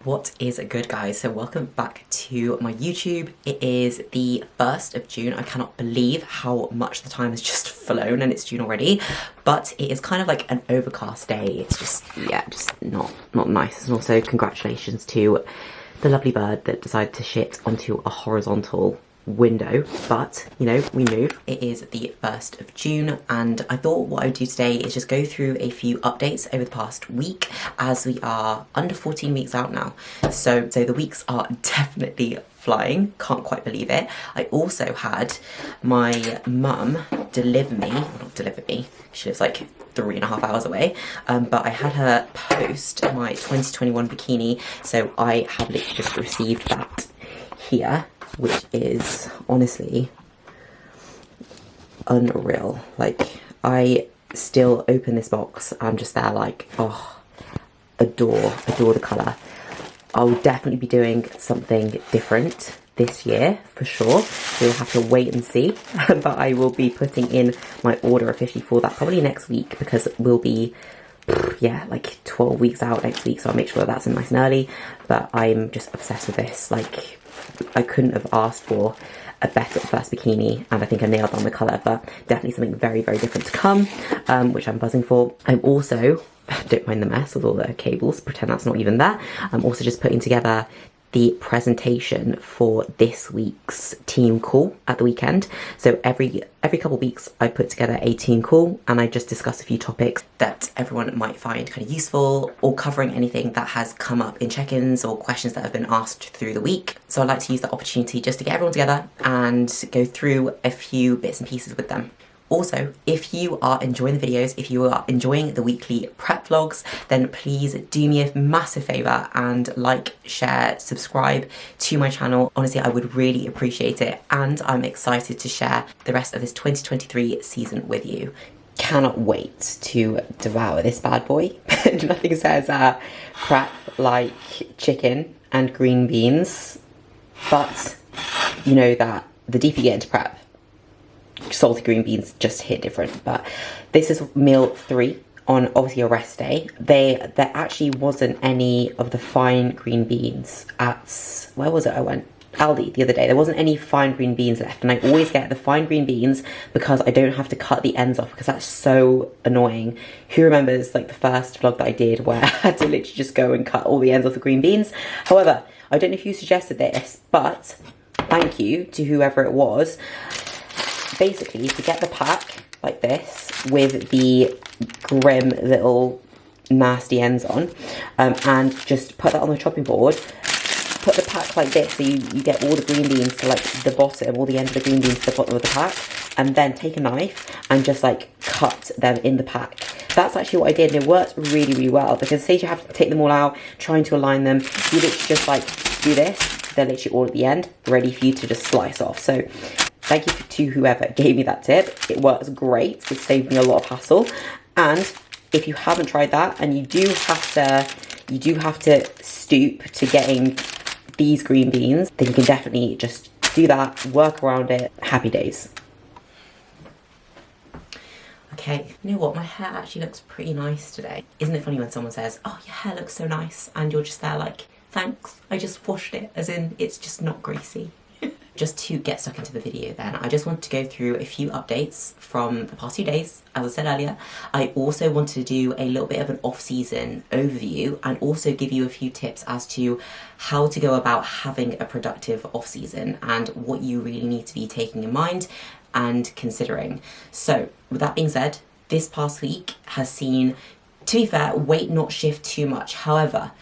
What is good, guys? So welcome back to my YouTube. It is the 1st of June. I cannot believe how much the time has just flown and it's June already, but it is kind of like an overcast day. It's just, yeah, just not nice. And also congratulations to the lovely bird that decided to shit onto a horizontal window, but you know, we move. It is the 1st of June and I thought what I would do today is just go through a few updates over the past week, as we are under 14 weeks out now. So the weeks are definitely flying, can't quite believe it. I also had my mum deliver me, well, not deliver me, she lives like 3.5 hours away, but I had her post my 2021 bikini, so I have literally just received that here, which is honestly unreal. Like, I still open this box, I'm just there like, oh, adore the colour. I'll definitely be doing something different this year for sure. We'll have to wait and see, but I will be putting in my order officially for that probably next week, because we'll be, yeah, like 12 weeks out next week, so I'll make sure that's in nice and early. But I'm just obsessed with this. Like, I couldn't have asked for a better first bikini, and I think I nailed on the colour, but definitely something very different to come, which I'm buzzing for. I'm also, don't mind the mess with all the cables, pretend that's not even there. I'm also just putting together the presentation for this week's team call at the weekend. So every couple of weeks I put together a team call and I just discuss a few topics that everyone might find kind of useful, or covering anything that has come up in check-ins or questions that have been asked through the week. So I'd like to use that opportunity just to get everyone together and go through a few bits and pieces with them. Also, if you are enjoying the videos, if you are enjoying the weekly prep vlogs, then please do me a massive favour and like, share, subscribe to my channel. Honestly, I would really appreciate it, and I'm excited to share the rest of this 2023 season with you. Cannot wait to devour this bad boy. Nothing says prep like chicken and green beans, but you know that the deeper you get into prep, salty green beans just hit different. But this is meal 3 on obviously a rest day. There actually wasn't any of the fine green beans at, where was it I went? Aldi the other day. There wasn't any fine green beans left, and I always get the fine green beans because I don't have to cut the ends off, because that's so annoying. Who remembers like the first vlog that I did where I had to literally just go and cut all the ends off the green beans? However, I don't know if you suggested this, but thank you to whoever it was. Basically, to get the pack like this with the grim little nasty ends on, and just put that on the chopping board, put the pack like this so you get all the green beans to like the bottom, all the ends of the green beans to the bottom of the pack, and then take a knife and just like cut them in the pack. That's actually what I did, and it worked really well, because say you have to take them all out, trying to align them, you literally just like do this, they're literally all at the end, ready for you to just slice off. So thank you to whoever gave me that tip. It works great. It saved me a lot of hassle. And if you haven't tried that, and you do have to stoop to getting these green beans, then you can definitely just do that, work around it. Happy days. Okay, you know what? My hair actually looks pretty nice today. Isn't it funny when someone says, "Oh, your hair looks so nice," and you're just there like, "Thanks, I just washed it," as in it's just not greasy. Just to get stuck into the video then, I just wanted to go through a few updates from the past 2 days, as I said earlier. I also wanted to do a little bit of an off-season overview and also give you a few tips as to how to go about having a productive off-season and what you really need to be taking in mind and considering. So with that being said, this past week has seen, to be fair, weight not shift too much. However,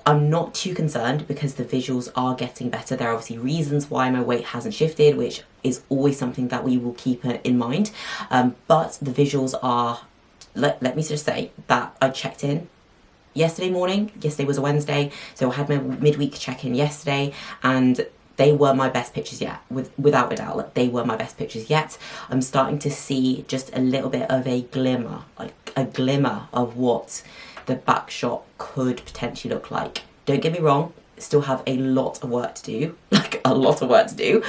I'm not too concerned because the visuals are getting better. There are obviously reasons why my weight hasn't shifted, which is always something that we will keep in mind. But the visuals are, let me just say that I checked in yesterday morning. Yesterday was a Wednesday, so I had my midweek check-in yesterday, and they were my best pictures yet, without a doubt. Like, they were my best pictures yet. I'm starting to see just a little bit of a glimmer, like a glimmer of what the back shot could potentially look like. Don't get me wrong, still have a lot of work to do, like a lot of work to do,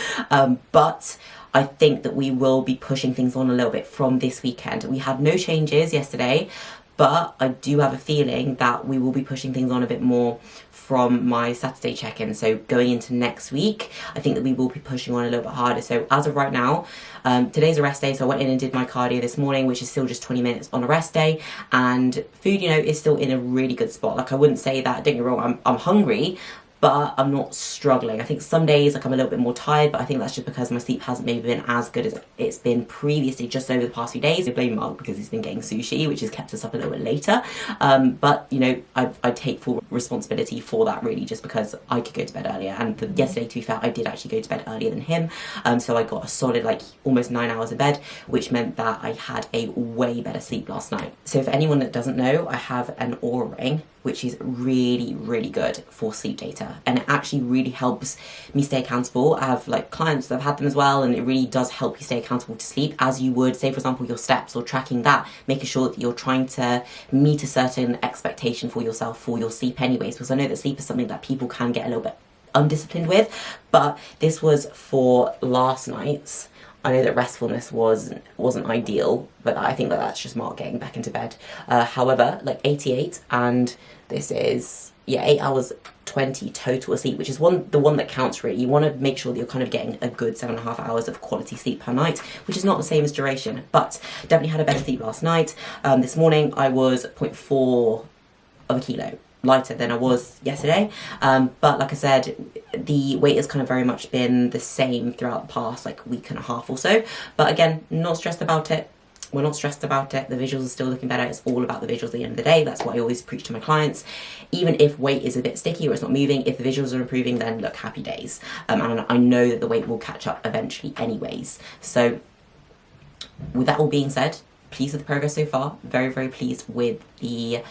but I think that we will be pushing things on a little bit from this weekend. We had no changes yesterday, but I do have a feeling that we will be pushing things on a bit more from my Saturday check-in. So going into next week, I think that we will be pushing on a little bit harder. So as of right now, today's a rest day, so I went in and did my cardio this morning, which is still just 20 minutes on a rest day, and food, you know, is still in a really good spot. Like, I wouldn't say that, don't get me wrong, I'm hungry, but I'm not struggling. I think some days, like, I'm a little bit more tired, but I think that's just because my sleep hasn't maybe been as good as it's been previously just over the past few days. I blame Mark because he's been getting sushi, which has kept us up a little bit later. But, you know, I take full responsibility for that, really, just because I could go to bed earlier. And yesterday, to be fair, I did actually go to bed earlier than him. So I got a solid, like, almost 9 hours in bed, which meant that I had a way better sleep last night. So for anyone that doesn't know, I have an Oura ring, which is really, really good for sleep data. And it actually really helps me stay accountable. I have like clients that have had them as well, and it really does help you stay accountable to sleep, as you would, say for example, your steps, or tracking that, making sure that you're trying to meet a certain expectation for yourself for your sleep anyways, because I know that sleep is something that people can get a little bit undisciplined with, but this was for last night's. I know that restfulness wasn't ideal, but I think that that's just Mark getting back into bed. However, like 88, and this is, yeah, 8 hours 20 total sleep, which is the one that counts really. You want to make sure that you're kind of getting a good 7.5 hours of quality sleep per night, which is not the same as duration, but definitely had a better sleep last night. This morning I was 0.4 of a kilo lighter than I was yesterday, but like I said, the weight has kind of very much been the same throughout the past like week and a half or so, but again, not stressed about it. We're not stressed about it. The visuals are still looking better. It's all about the visuals at the end of the day. That's what I always preach to my clients. Even if weight is a bit sticky or it's not moving, if the visuals are improving, then look, happy days. And I know that the weight will catch up eventually anyways. So with that all being said, pleased with the progress so far. Very, very pleased with the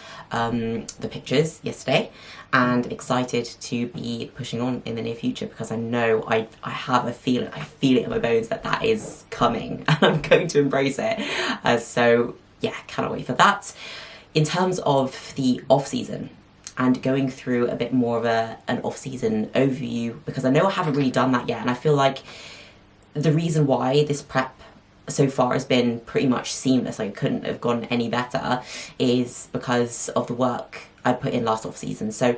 pictures yesterday, and excited to be pushing on in the near future, because I know I have a feeling, I feel it in my bones that that is coming, and I'm going to embrace it. So yeah, cannot wait for that. In terms of the off-season, and going through a bit more of an off-season overview, because I know I haven't really done that yet, and I feel like the reason why this prep so far has been pretty much seamless, like it couldn't have gone any better, is because of the work I put in last off season. So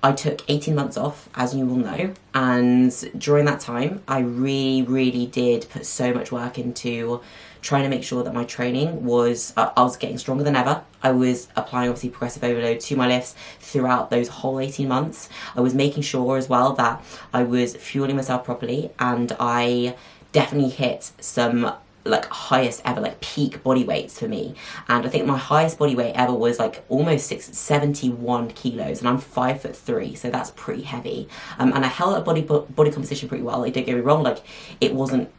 I took 18 months off, as you will know, and during that time I really did put so much work into trying to make sure that my training was, I was getting stronger than ever. I was applying obviously progressive overload to my lifts throughout those whole 18 months. I was making sure as well that I was fueling myself properly, and I definitely hit some like highest ever, like peak body weights for me. And I think my highest body weight ever was like almost 71 kilos, and I'm 5'3", so that's pretty heavy. And I held up body composition pretty well. Like, don't get me wrong, like it wasn't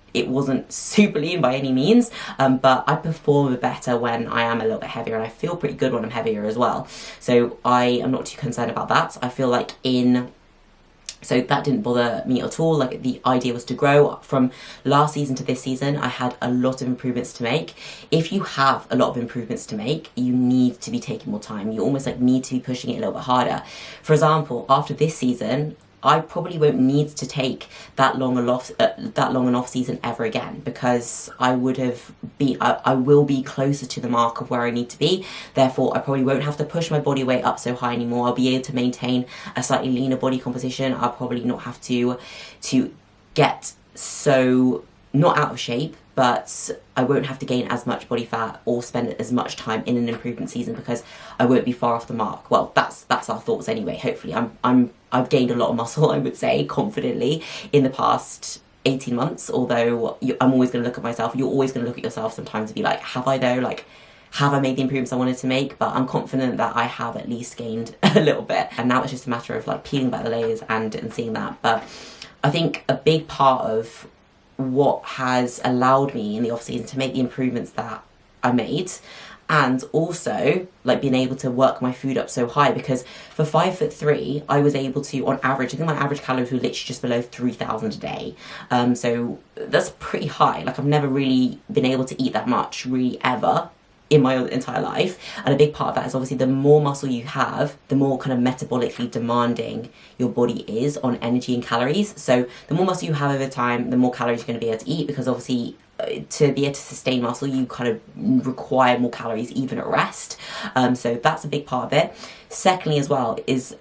super lean by any means, but I perform better when I am a little bit heavier, and I feel pretty good when I'm heavier as well. So I am not too concerned about that. I feel like so that didn't bother me at all. Like, the idea was to grow. From last season to this season, I had a lot of improvements to make. If you have a lot of improvements to make, you need to be taking more time. You almost like need to be pushing it a little bit harder. For example, after this season, I probably won't need to take that long and off season ever again, because I will be closer to the mark of where I need to be. Therefore, I probably won't have to push my body weight up so high anymore. I'll be able to maintain a slightly leaner body composition. I'll probably not have to get so, not out of shape, but I won't have to gain as much body fat or spend as much time in an improvement season, because I won't be far off the mark. Well, that's our thoughts anyway. Hopefully, I've gained a lot of muscle, I would say, confidently in the past 18 months. Although I'm always going to look at myself. You're always going to look at yourself sometimes and be like, have I though? Like, have I made the improvements I wanted to make? But I'm confident that I have at least gained a little bit. And now it's just a matter of like peeling back the layers and seeing that. But I think a big part of what has allowed me in the off season to make the improvements that I made, and also like being able to work my food up so high, because for 5'3", I was able to, on average, I think my average calories were literally just below 3,000 a day. So that's pretty high. Like, I've never really been able to eat that much really ever in my entire life. And a big part of that is obviously the more muscle you have, the more kind of metabolically demanding your body is on energy and calories. So the more muscle you have over time, the more calories you're going to be able to eat, because obviously to be able to sustain muscle, you kind of require more calories even at rest. So that's a big part of it. Secondly, as well, is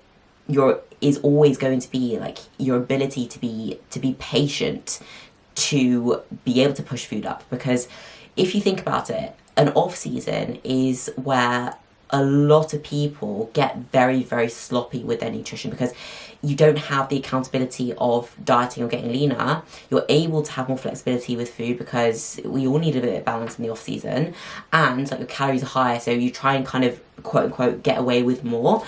always going to be like your ability to be patient, to be able to push food up. Because if you think about it, an off season is where a lot of people get very, very sloppy with their nutrition, because you don't have the accountability of dieting or getting leaner. You're able to have more flexibility with food, because we all need a bit of balance in the off season, and like your calories are higher, so you try and kind of quote unquote get away with more,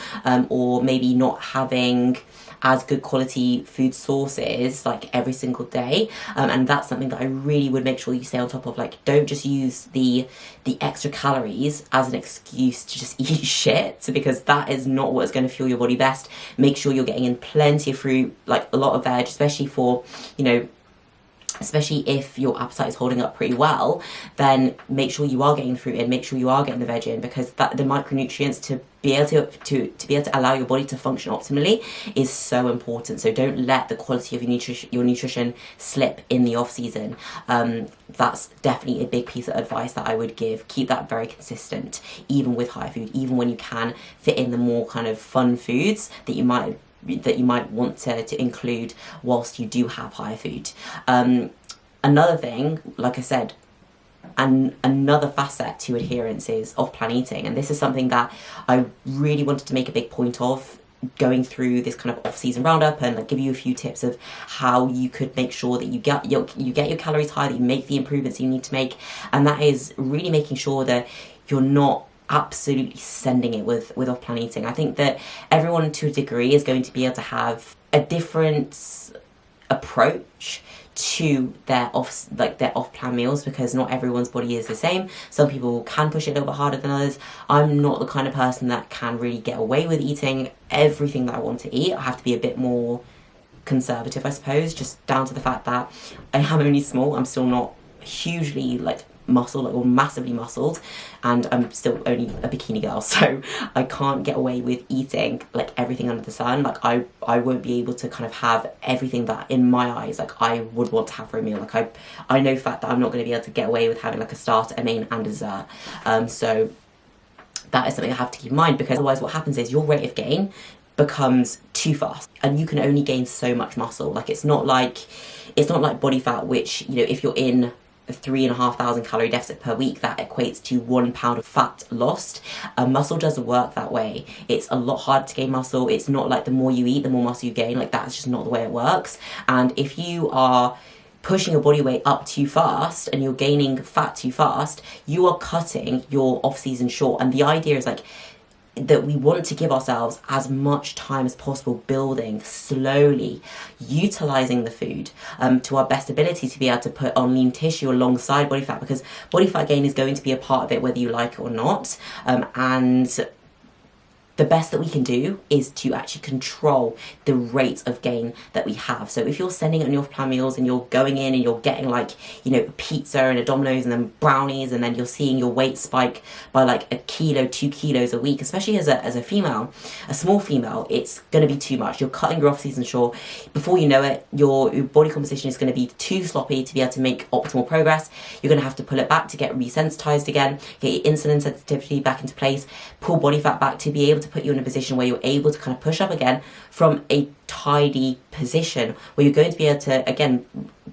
or maybe not having as good quality food sources like every single day, and that's something that I really would make sure you stay on top of. Like, don't just use the extra calories as an excuse to just eat shit, because that is not what's going to fuel your body best. Make sure you're getting in plenty of fruit, like a lot of veg, especially for, you know, especially if your appetite is holding up pretty well, then make sure you are getting the fruit in, make sure you are getting the veg in, because that the micronutrients to be able to allow your body to function optimally is so important. So don't let the quality of your nutrition slip in the off season. That's definitely a big piece of advice that I would give. Keep that very consistent, even with high food, even when you can fit in the more kind of fun foods that you might want to include whilst you do have higher food. Another thing, like I said, and another facet to adherence is off-plan eating, and this is something that I really wanted to make a big point of going through this kind of off-season roundup, and like give you a few tips of how you could make sure that you get your calories high, that you make the improvements you need to make. And that is really making sure that you're not absolutely sending it with off-plan eating. I think that everyone to a degree is going to be able to have a different approach to their off-plan meals, because not everyone's body is the same. Some people can push it a little bit harder than others. I'm not the kind of person that can really get away with eating everything that I want to eat. I have to be a bit more conservative, I suppose, just down to the fact that I am only small. I'm still not hugely like muscle or massively muscled, and I'm still only a bikini girl, so I can't get away with eating like everything under the sun. Like I won't be able to kind of have everything that in my eyes like I would want to have for a meal. Like I know for fact that I'm not going to be able to get away with having like a starter, a main and a dessert. So that is something I have to keep in mind, because otherwise what happens is your rate of gain becomes too fast, and you can only gain so much muscle. Like it's not like body fat, which, you know, if you're in a 3,500 calorie deficit per week, that equates to 1 pound of fat lost. Muscle doesn't work that way. It's a lot harder to gain muscle. It's not like the more you eat, the more muscle you gain. Like, that's just not the way it works. And if you are pushing your body weight up too fast and you're gaining fat too fast, you are cutting your off season short. And the idea is like that we want to give ourselves as much time as possible building slowly, utilizing the food to our best ability to be able to put on lean tissue alongside body fat, because body fat gain is going to be a part of it whether you like it or not. And the best that we can do is to actually control the rate of gain that we have. So if you're sending it on your off-plan meals and you're going in and you're getting like, you know, a pizza and a Domino's and then brownies, and then you're seeing your weight spike by like 1 kilo, 2 kilos a week, especially as a female, a small female, it's going to be too much. You're cutting your off-season short. Before you know it, your body composition is going to be too sloppy to be able to make optimal progress. You're going to have to pull it back to get resensitized again, get your insulin sensitivity back into place, pull body fat back to be able to put you in a position where you're able to kind of push up again from a tidy position, where you're going to be able to again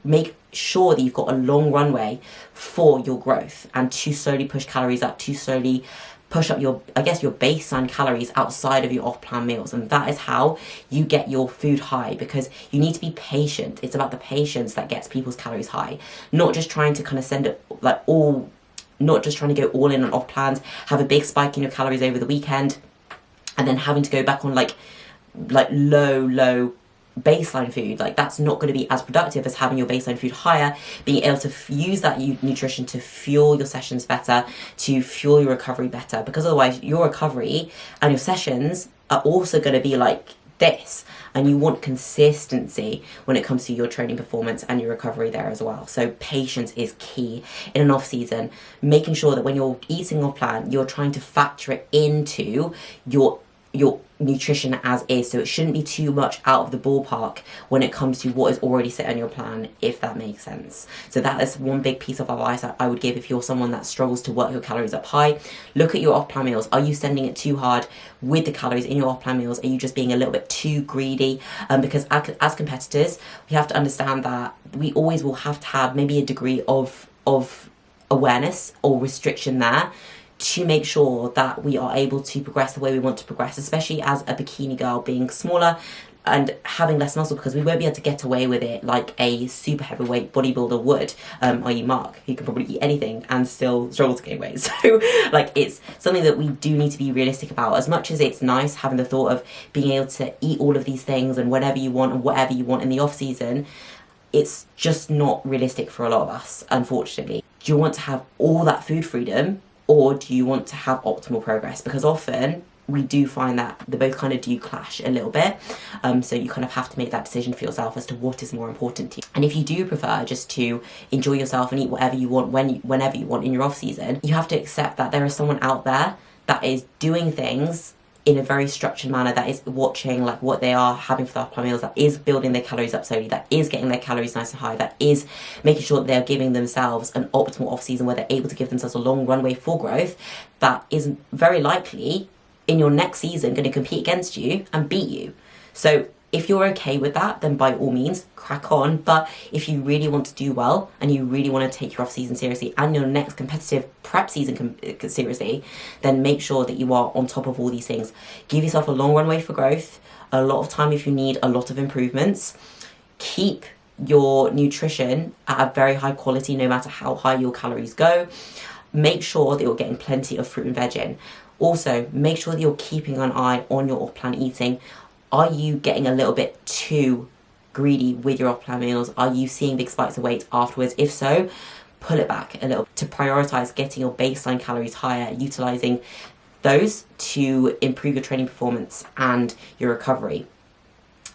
make sure that you've got a long runway for your growth, and to slowly push calories up, to slowly push up your baseline calories outside of your off-plan meals. And that is how you get your food high, because you need to be patient. It's about the patience that gets people's calories high, not just trying to kind of send it like all, not just trying to go all in on off plans, have a big spike in your calories over the weekend, and then having to go back on like low baseline food. Like, that's not going to be as productive as having your baseline food higher, being able to use that nutrition to fuel your sessions better, to fuel your recovery better, because otherwise your recovery and your sessions are also going to be like this, and you want consistency when it comes to your training performance and your recovery there as well. So patience is key in an off season, making sure that when you're eating off plan, you're trying to factor it into your nutrition as is, so it shouldn't be too much out of the ballpark when it comes to what is already set on your plan, if that makes sense. So that is one big piece of advice I would give if you're someone that struggles to work your calories up high. Look at your off-plan meals. Are you sending it too hard with the calories in your off-plan meals? Are you just being a little bit too greedy? Because as competitors, we have to understand that we always will have to have maybe a degree of awareness or restriction there, to make sure that we are able to progress the way we want to progress, especially as a bikini girl, being smaller and having less muscle, because we won't be able to get away with it like a super heavyweight bodybuilder would, i.e. Mark, who can probably eat anything and still struggle to gain weight. So like, it's something that we do need to be realistic about. As much as it's nice having the thought of being able to eat all of these things and whenever you want and whatever you want in the off season, it's just not realistic for a lot of us, unfortunately. Do you want to have all that food freedom, or do you want to have optimal progress? Because often we do find that they both kind of do clash a little bit. So you kind of have to make that decision for yourself as to what is more important to you. And if you do prefer just to enjoy yourself and eat whatever you want whenever you want in your off season, you have to accept that there is someone out there that is doing things in a very structured manner, that is watching like what they are having for their off-plan meals, that is building their calories up slowly, that is getting their calories nice and high, that is making sure that they're giving themselves an optimal off-season where they're able to give themselves a long runway for growth, that is very likely in your next season going to compete against you and beat you. So if you're okay with that, then by all means, crack on. But if you really want to do well and you really want to take your off-season seriously and your next competitive prep season seriously, then make sure that you are on top of all these things. Give yourself a long runway for growth, a lot of time if you need a lot of improvements. Keep your nutrition at a very high quality, no matter how high your calories go. Make sure that you're getting plenty of fruit and veg in. Also, make sure that you're keeping an eye on your off-plan eating. Are you getting a little bit too greedy with your off-plan meals? Are you seeing big spikes of weight afterwards? If so, pull it back a little to prioritize getting your baseline calories higher, utilizing those to improve your training performance and your recovery.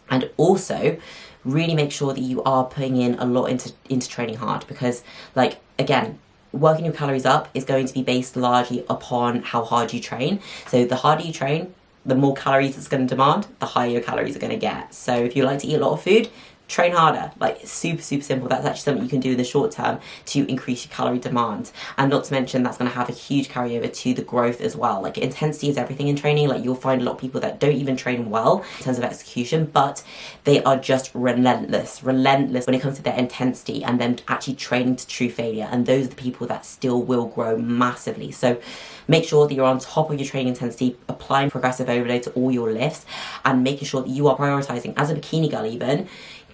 And also, really make sure that you are putting in a lot into training hard, because, like, again, working your calories up is going to be based largely upon how hard you train. So the harder you train, the more calories it's going to demand, the higher your calories are going to get. So if you like to eat a lot of food, train harder. Like, super simple. That's actually something you can do in the short term to increase your calorie demand. And not to mention, that's going to have a huge carryover to the growth as well. Like, intensity is everything in training. Like, you'll find a lot of people that don't even train well in terms of execution, but they are just relentless when it comes to their intensity and them actually training to true failure. And those are the people that still will grow massively. So make sure that you're on top of your training intensity, applying progressive overload to all your lifts, and making sure that you are prioritizing, as a bikini girl even,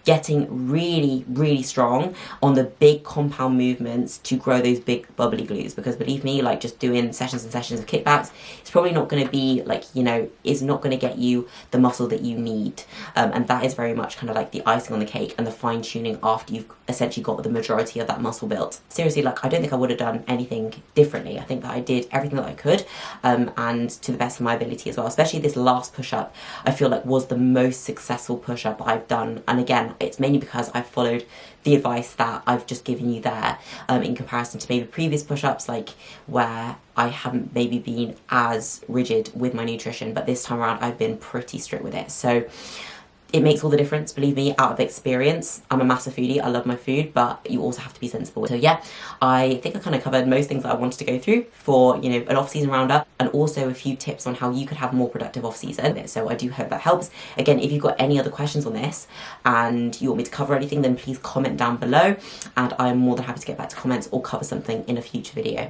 getting really strong on the big compound movements to grow those big bubbly glues. Because believe me, like, just doing sessions and sessions of kickbacks, it's probably not going to be like, you know, is not going to get you the muscle that you need. And that is very much kind of like the icing on the cake and the fine tuning after you've essentially got the majority of that muscle built. Seriously, like, I don't think I would have done anything differently. I think that I did everything that I could, and to the best of my ability as well. Especially this last push-up, I feel like was the most successful push-up I've done. And again, it's mainly because I've followed the advice that I've just given you there, in comparison to maybe previous push-ups, like, where I haven't maybe been as rigid with my nutrition, but this time around I've been pretty strict with it. So it makes all the difference, believe me, out of experience. I'm a massive foodie, I love my food, but you also have to be sensible. So yeah, I think I kind of covered most things that I wanted to go through for, you know, an off-season roundup, and also a few tips on how you could have more productive off-season. So I do hope that helps. Again, if you've got any other questions on this and you want me to cover anything, then please comment down below, and I'm more than happy to get back to comments or cover something in a future video.